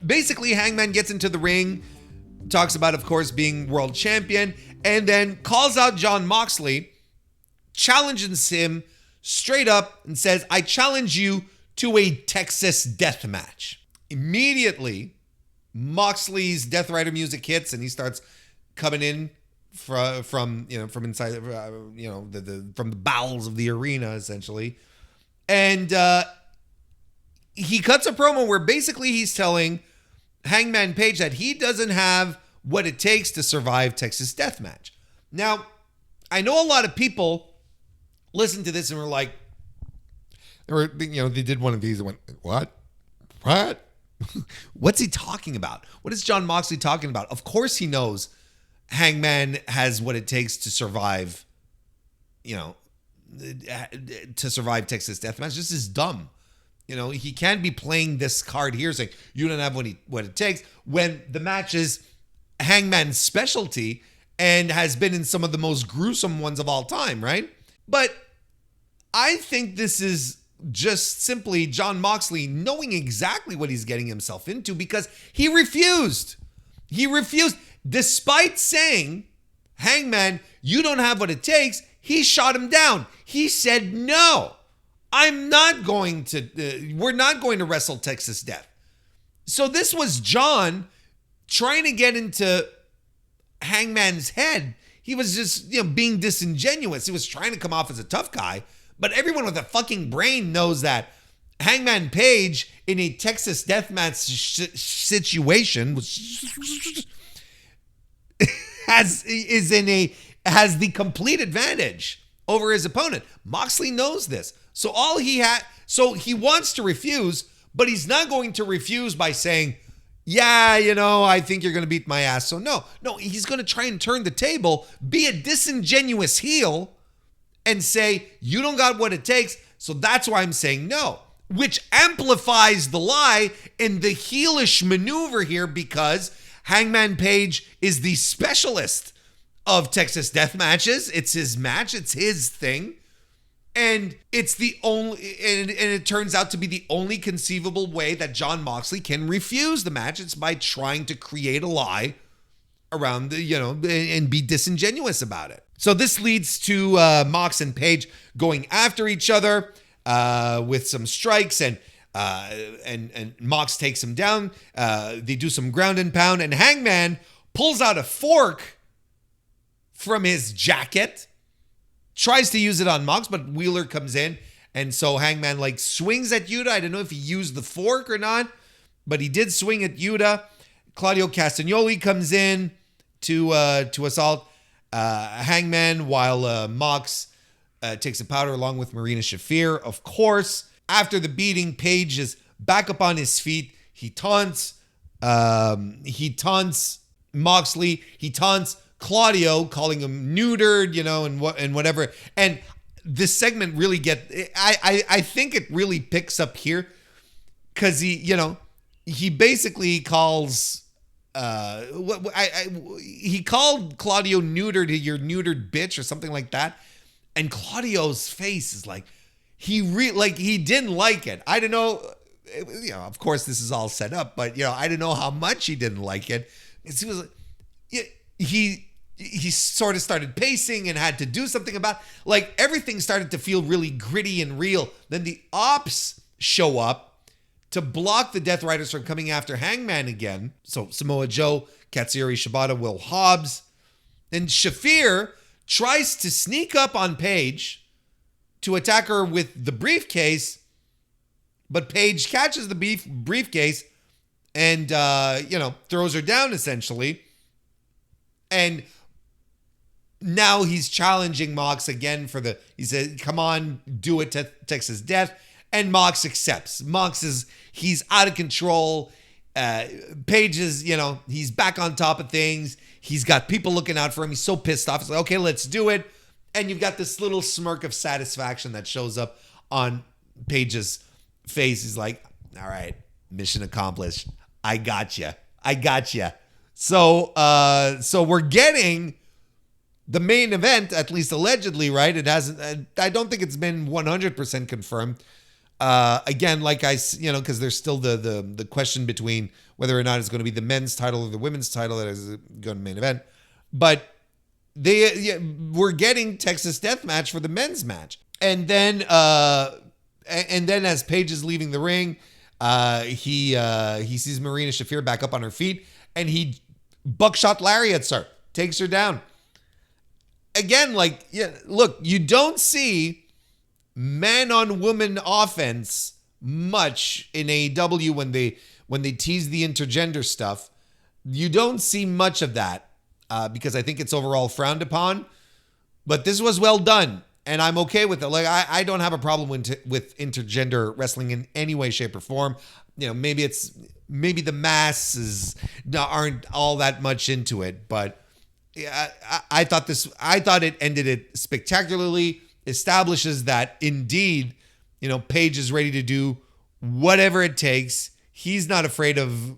basically, Hangman gets into the ring, talks about, of course, being world champion, and then calls out Jon Moxley, challenges him straight up, and says, I challenge you to a Texas death match. Immediately, Moxley's Death Rider music hits, and he starts coming in from inside, from the bowels of the arena, essentially. And he cuts a promo where basically he's telling Hangman Page that he doesn't have what it takes to survive Texas Deathmatch. Now, I know a lot of people listen to this and were like, they did one of these and went, what? What's he talking about? What is Jon Moxley talking about? Of course he knows Hangman has what it takes to survive, to survive Texas Deathmatch. This is dumb. He can't be playing this card here saying you don't have what it takes when the match is Hangman's specialty and has been in some of the most gruesome ones of all time, right? But I think this is just simply Jon Moxley knowing exactly what he's getting himself into because he refused. He refused. Despite saying, Hangman, you don't have what it takes, he shot him down. He said, no, we're not going to wrestle Texas Death. So this was Jon trying to get into Hangman's head. He was just, being disingenuous. He was trying to come off as a tough guy. But everyone with a fucking brain knows that Hangman Page in a Texas deathmatch situation has the complete advantage over his opponent. Moxley knows this. So he wants to refuse, but he's not going to refuse by saying, yeah, I think you're going to beat my ass. So no, he's going to try and turn the table, be a disingenuous heel, and say, you don't got what it takes, so that's why I'm saying no. Which amplifies the lie in the heelish maneuver here because Hangman Page is the specialist of Texas death matches. It's his match. It's his thing. And it's the only, and it turns out to be the only conceivable way that Jon Moxley can refuse the match. It's by trying to create a lie around and be disingenuous about it. So this leads to Mox and Page going after each other with some strikes, and Mox takes him down. They do some ground and pound, and Hangman pulls out a fork from his jacket, tries to use it on Mox, but Wheeler comes in, and so Hangman swings at Yuta. I don't know if he used the fork or not, but he did swing at Yuta. Claudio Castagnoli comes in to assault Hangman while Mox takes a powder along with Marina Shafir. Of course, after the beating, Page is back up on his feet. He taunts Moxley. He taunts Claudio, calling him neutered, and whatever. And this segment really I think it really picks up here because he basically calls. He called Claudio neutered, your neutered bitch, or something like that. And Claudio's face is he didn't like it. I don't know. Of course this is all set up, but I don't know how much he didn't like it. He sort of started pacing and had to do something about everything started to feel really gritty and real. Then the Ops show up to block the Death Riders from coming after Hangman again. So Samoa Joe, Katsuyori Shibata, Will Hobbs. And Shafir tries to sneak up on Paige to attack her with the briefcase, but Paige catches the briefcase and, throws her down essentially. And now he's challenging Mox again he said, come on, do it to Texas Death. And Mox accepts. He's out of control. Page is, he's back on top of things. He's got people looking out for him. He's so pissed off. He's like, okay, let's do it. And you've got this little smirk of satisfaction that shows up on Page's face. He's like, all right, mission accomplished. I got you. So we're getting the main event, at least allegedly, right? It hasn't, I don't think it's been 100% confirmed. Again, like because there's still the question between whether or not it's going to be the men's title or the women's title that is going to main event. But we're getting Texas Deathmatch for the men's match. And then as Page is leaving the ring, he sees Marina Shafir back up on her feet, and he buckshot lariats her, takes her down. Again, look, you don't see man on woman offense much in AEW when they tease the intergender stuff. You don't see much of that because I think it's overall frowned upon. But this was well done, and I'm okay with it. Like I don't have a problem with intergender wrestling in any way, shape, or form. Maybe the masses aren't all that much into it, but I thought it ended it spectacularly. Establishes that indeed, Page is ready to do whatever it takes. He's not afraid of,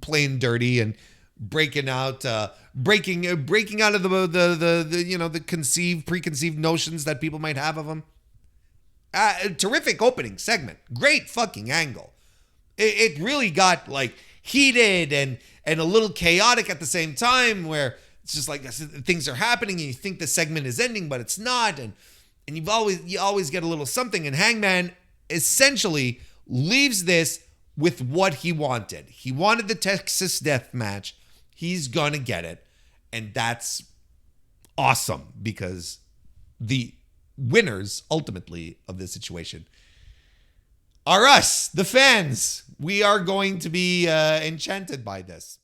playing dirty and breaking out of the preconceived notions that people might have of him. Terrific opening segment. Great fucking angle. It really got heated and a little chaotic at the same time, where it's just things are happening and you think the segment is ending, but it's not. And you always get a little something. And Hangman essentially leaves this with what he wanted. He wanted the Texas Death Match. He's going to get it. And that's awesome because the winners ultimately of this situation are us, the fans. We are going to be enchanted by this.